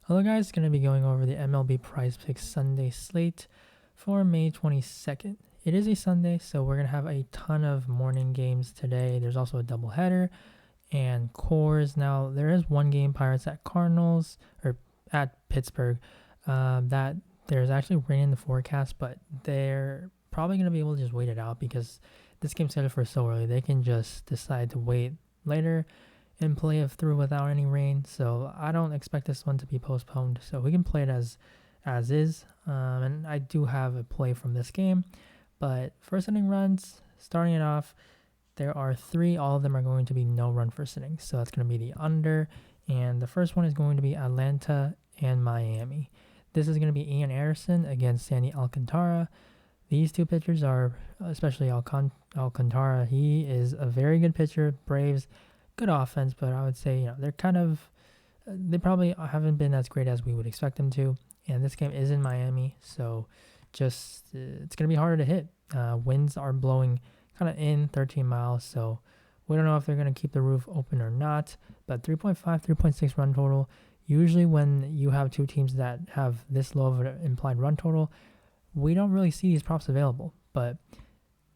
Hello guys, going to be going over the MLB PrizePicks Sunday slate for May 22nd. It is a Sunday, so we're going to have a ton of morning games today. There's also a doubleheader and cores. Now, there is one game, Pirates at Cardinals, or at Pittsburgh, that there's actually rain in the forecast, but they're probably going to be able to just wait it out because this game's scheduled for so early. They can just decide to wait later and play it through without any rain. So I don't expect this one to be postponed. So we can play it as is. And I do have a play from this game. But first inning runs, starting it off, there are three. All of them are going to be no run first inning. So that's going to be the under. And the first one is going to be Atlanta and Miami. This is going to be Ian Anderson against Sandy Alcantara. These two pitchers are, especially Alcantara, he is a very good pitcher. Braves, good offense, but I would say, they probably haven't been as great as we would expect them to. And this game is in Miami, so it's going to be harder to hit. Winds are blowing kind of in 13 miles, so we don't know if they're going to keep the roof open or not. But 3.5, 3.6 run total. Usually when you have two teams that have this low of an implied run total, we don't really see these props available. But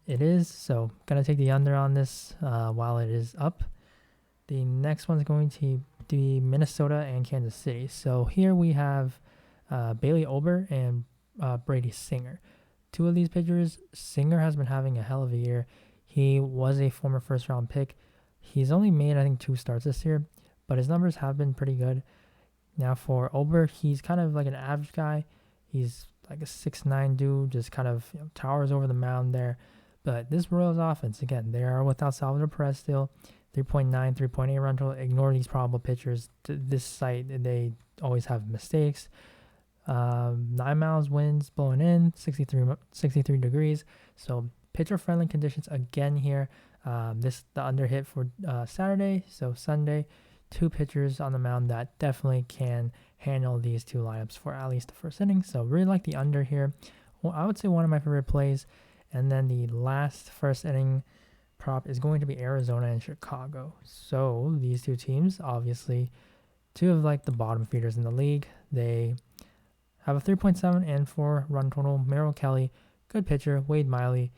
it is, so going to take the under on this while it is up. The next one's going to be Minnesota and Kansas City. So here we have Bailey Ober and Brady Singer. Two of these pitchers, Singer has been having a hell of a year. He was a former first-round pick. He's only made, I think, 2 starts this year, but his numbers have been pretty good. Now for Ober, he's kind of like an average guy. He's like a 6'9" dude, just kind of towers over the mound there. But this Royals offense, again, they are without Salvador Perez still. 3.9, 3.8 run total. Ignore these probable pitchers. This site, they always have mistakes. 9 miles winds blowing in, 63 degrees. So pitcher-friendly conditions again here. The under hit for Saturday. So Sunday, 2 pitchers on the mound that definitely can handle these 2 lineups for at least the first inning. So really like the under here. Well, I would say one of my favorite plays. And then the last first inning prop is going to be Arizona and Chicago. So these 2 teams, obviously, 2 of like the bottom feeders in the league. They have a 3.7 and 4 run total. Merrill Kelly, good pitcher. Wade Miley,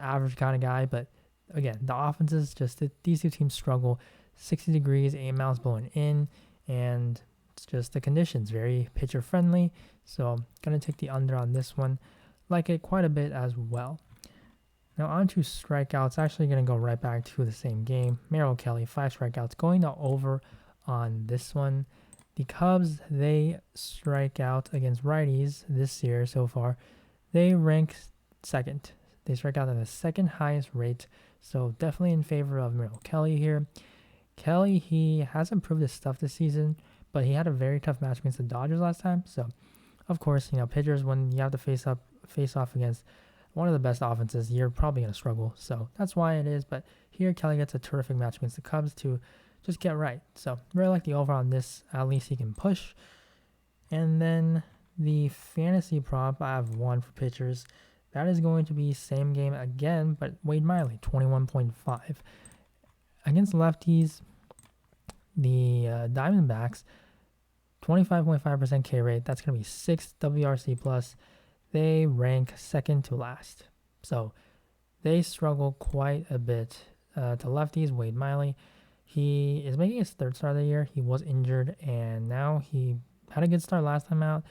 average kind of guy. But again, the offenses, these 2 teams struggle. 60 degrees, 8 miles blowing in, and it's just the conditions, very pitcher friendly. So I'm going to take the under on this one. Like it quite a bit as well. Now on to strikeouts. Actually going to go right back to the same game. Merrill Kelly, 5 strikeouts. Going to over on this one. The Cubs, they strike out against righties this year so far. They rank second. They strike out at the second highest rate. So definitely in favor of Merrill Kelly here. Kelly, he has improved his stuff this season, but he had a very tough match against the Dodgers last time. So, of course, pitchers, when you have to face off against one of the best offenses, you're probably going to struggle. So that's why it is. But here, Kelly gets a terrific match against the Cubs to just get right. So really like the over on this. At least he can push. And then the fantasy prop, I have one for pitchers. That is going to be same game again, but Wade Miley, 21.5. Against lefties, the Diamondbacks, 25.5% K rate. That's going to be 6 WRC plus. They rank second to last. So they struggle quite a bit. To lefties, Wade Miley, he is making his 3rd start of the year. He was injured, and now he had a good start last time out.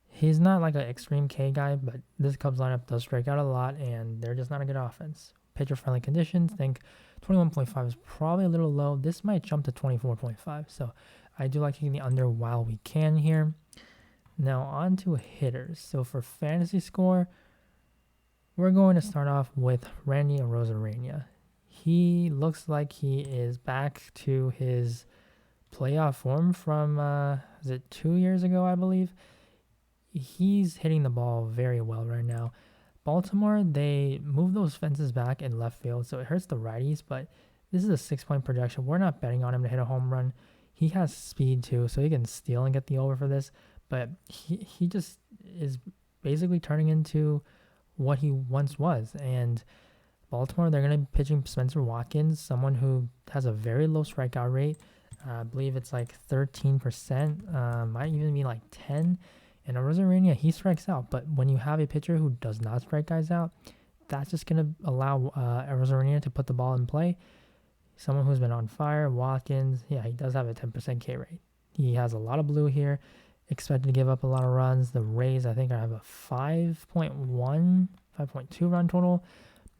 He's not like an extreme K guy, but this Cubs lineup does strike out a lot, and they're just not a good offense. Pitcher-friendly conditions, think 21.5 is probably a little low. This might jump to 24.5, so I do like taking the under while we can here. Now on to hitters. So for fantasy score, we're going to start off with Randy Arozarena. He looks like he is back to his playoff form from, 2 years ago, I believe? He's hitting the ball very well right now. Baltimore, they move those fences back in left field, so it hurts the righties, but this is a 6-point projection. We're not betting on him to hit a home run. He has speed too, so he can steal and get the over for this, but he just is basically turning into what he once was. And Baltimore, they're going to be pitching Spencer Watkins, someone who has a very low strikeout rate. I believe it's like 13%, might even be like 10. And Arozarena, he strikes out, but when you have a pitcher who does not strike guys out, that's just going to allow Arozarena to put the ball in play. Someone who's been on fire, Watkins, yeah, he does have a 10% K rate. He has a lot of blue here, expected to give up a lot of runs. The Rays, I think, I have a 5.1, 5.2 run total.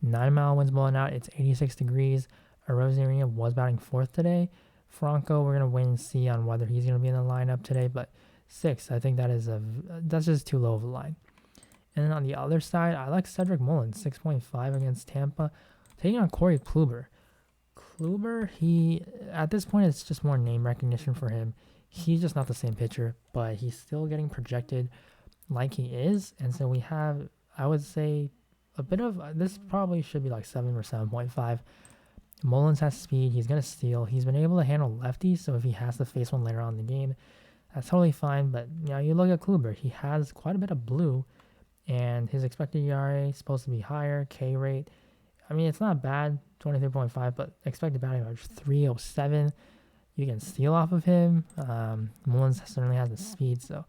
9-mile winds blowing out. It's 86 degrees. Arozarena was batting fourth today. Franco, we're going to wait and see on whether he's going to be in the lineup today, but 6, I think that's just too low of a line. And then on the other side, I like Cedric Mullins, 6.5 against Tampa, taking on Corey Kluber. Kluber, at this point, it's just more name recognition for him. He's just not the same pitcher, but he's still getting projected like he is. And so we have, I would say, a bit of, this probably should be like 7 or 7.5. Mullins has speed. He's going to steal. He's been able to handle lefties, so if he has to face one later on in the game, that's totally fine. But you look at Kluber, he has quite a bit of blue, and his expected ERA is supposed to be higher. K rate, I mean, it's not bad, 23.5, but expected batting average 307. You can steal off of him. Mullins certainly has the speed, so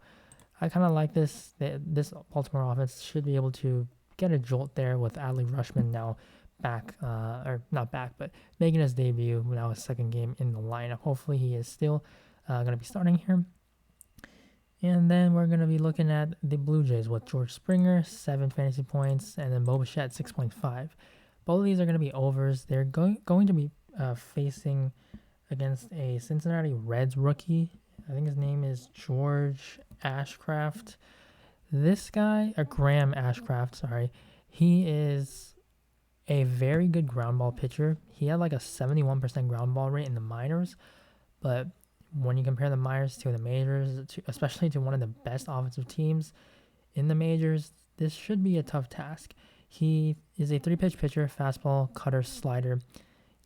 I kind of like this. This Baltimore offense should be able to get a jolt there with Adley Rutschman now back, or not back, but making his debut, now his second game in the lineup. Hopefully he is still going to be starting here. And then we're going to be looking at the Blue Jays with George Springer, 7 fantasy points, and then Bo Bichette, 6.5. Both of these are going to be overs. They're going to be facing against a Cincinnati Reds rookie. I think his name is George Ashcraft. This guy, Graham Ashcraft, sorry, he is a very good ground ball pitcher. He had like a 71% ground ball rate in the minors, but when you compare the minors to the majors, especially to one of the best offensive teams in the majors, this should be a tough task. He is a 3-pitch pitcher, fastball, cutter, slider.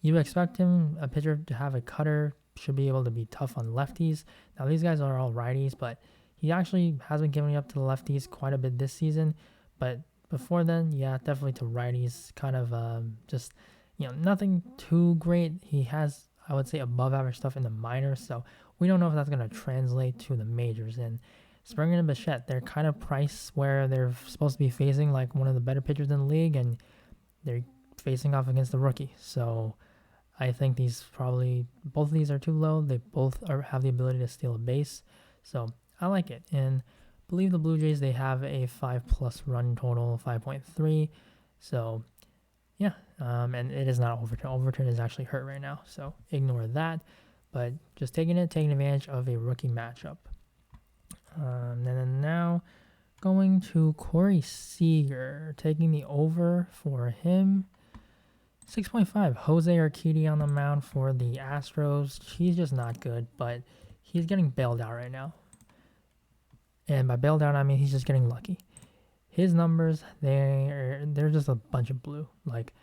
You expect a pitcher to have a cutter, should be able to be tough on lefties. Now, these guys are all righties, but he actually has been giving up to the lefties quite a bit this season. But before then, yeah, definitely to righties, kind of just, nothing too great. He has, I would say, above average stuff in the minors, so we don't know if that's going to translate to the majors. And Springer and Bichette, they're kind of priced where they're supposed to be facing like one of the better pitchers in the league, and they're facing off against the rookie. So I think both of these are too low. They both have the ability to steal a base, so I like it. And believe the Blue Jays, they have a 5+ run total, 5.3. So yeah, and it is not Overton. Overton is actually hurt right now, so ignore that. But just taking advantage of a rookie matchup. And then now going to Corey Seager, taking the over for him. 6.5. Jose Urquidy on the mound for the Astros. He's just not good, but he's getting bailed out right now. And by bailed out, I mean he's just getting lucky. His numbers, they're just a bunch of blue. Like,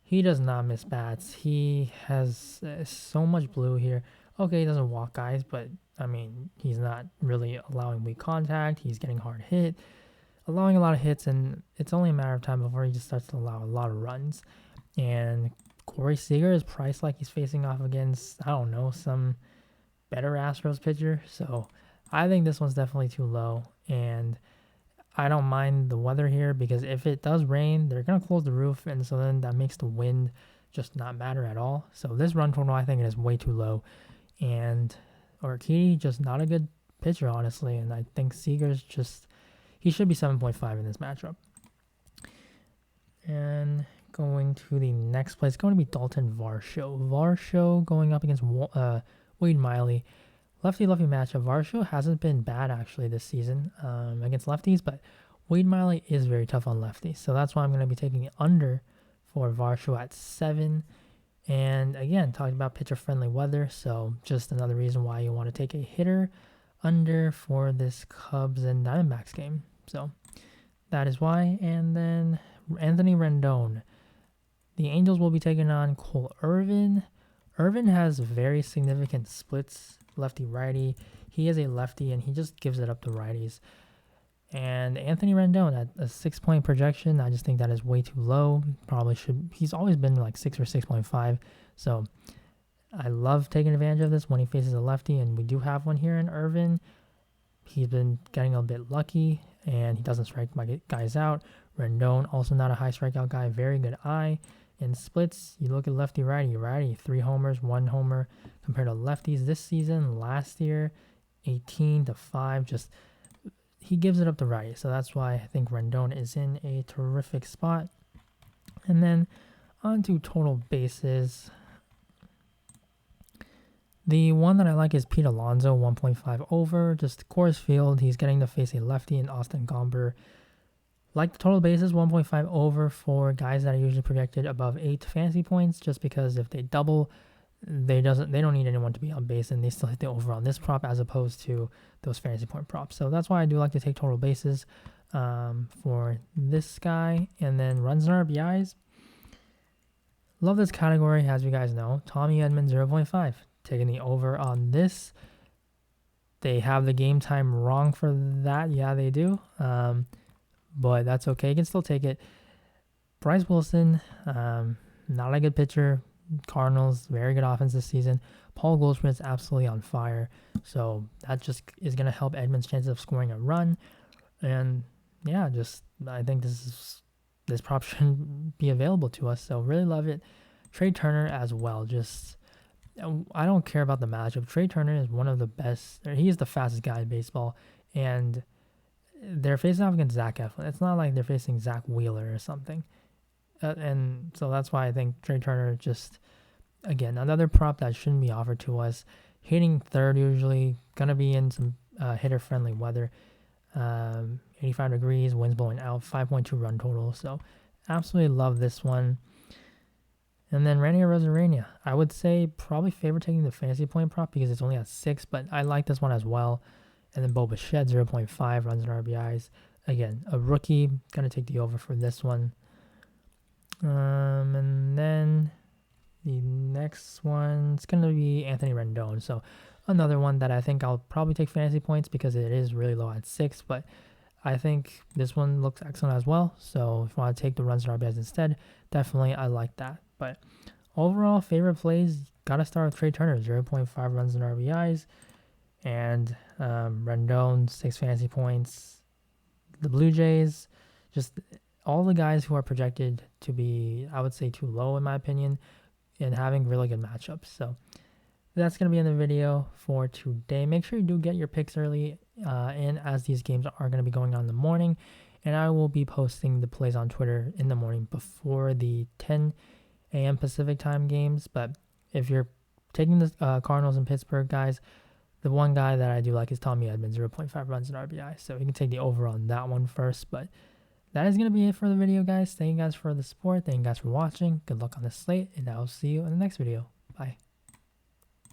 he does not miss bats. He has so much blue here. Okay, he doesn't walk guys, but I mean, he's not really allowing weak contact. He's getting hard hit, allowing a lot of hits, and it's only a matter of time before he just starts to allow a lot of runs. And Corey Seager is priced like he's facing off against, I don't know, some better Astros pitcher. So I think this one's definitely too low. And I don't mind the weather here, because if it does rain, they're going to close the roof, and so then that makes the wind just not matter at all. So this run total, I think, is way too low. And Urquidy, just not a good pitcher, honestly, and I think Seager's he should be 7.5 in this matchup. And going to the next play, it's going to be Dalton Varsho. Varsho going up against Wade Miley. Lefty-lefty matchup. Varsho hasn't been bad, actually, this season against lefties, but Wade Miley is very tough on lefties. So that's why I'm going to be taking it under for Varsho at 7. And again, talking about pitcher-friendly weather, so just another reason why you want to take a hitter under for this Cubs and Diamondbacks game. So that is why. And then Anthony Rendon. The Angels will be taking on Cole Irvin. Irvin has very significant splits, lefty-righty. He is a lefty, and he just gives it up to righties. And Anthony Rendon at a 6-point projection, I just think that is way too low. Probably he's always been like 6 or 6.5. So I love taking advantage of this when he faces a lefty, and we do have one here in Irvin. He's been getting a bit lucky, and he doesn't strike my guys out. Rendon, also not a high strikeout guy, very good eye. In splits, you look at lefty-righty, 3 homers, 1 homer compared to lefties this season. Last year, 18-5, just he gives it up to righty. So that's why I think Rendon is in a terrific spot. And then on to total bases. The one that I like is Pete Alonso, 1.5 over. Just Coors Field, he's getting to face a lefty in Austin Gomber. Like the total bases, 1.5 over for guys that are usually projected above 8 fantasy points, just because if they double, they don't need anyone to be on base, and they still hit the over on this prop as opposed to those fantasy point props. So that's why I do like to take total bases for this guy. And then runs and RBIs. Love this category, as you guys know. Tommy Edman, 0.5. Taking the over on this. They have the game time wrong for that. Yeah, they do. But that's okay. You can still take it. Bryce Wilson, not a good pitcher. Cardinals, very good offense this season. Paul Goldschmidt's absolutely on fire. So that just is going to help Edmonds' chances of scoring a run. And yeah, I think this prop shouldn't be available to us. So really love it. Trey Turner as well. I don't care about the matchup. Trey Turner is one of the best. He is the fastest guy in baseball. And they're facing off against Zach Eflin. It's not like they're facing Zach Wheeler or something. And so that's why I think Trey Turner again, another prop that shouldn't be offered to us. Hitting third usually, going to be in some hitter-friendly weather. 85 degrees, winds blowing out, 5.2 run total. So absolutely love this one. And then Randy Arozarena, I would say probably favor taking the fantasy point prop because it's only at 6, but I like this one as well. And then Bo Bichette, 0.5 runs and RBIs. Again, a rookie, going to take the over for this one. And then the next one's going to be Anthony Rendon. So another one that I think I'll probably take fantasy points because it is really low at 6, but I think this one looks excellent as well. So if you want to take the runs and RBIs instead, definitely I like that. But overall, favorite plays, got to start with Trey Turner, 0.5 runs and RBIs. And Rendon, 6 fantasy points. The Blue Jays, just all the guys who are projected to be, I would say, too low in my opinion, and having really good matchups. So that's going to be in the video for today. Make sure you do get your picks early in, as these games are going to be going on in the morning. And I will be posting the plays on Twitter in the morning before the 10 a.m. Pacific time games. But if you're taking the Cardinals and Pittsburgh guys, the one guy that I do like is Tommy Edman, 0.5 runs and RBI. So you can take the over on that one first. But that is going to be it for the video, guys. Thank you guys for the support. Thank you guys for watching. Good luck on the slate. And I will see you in the next video. Bye.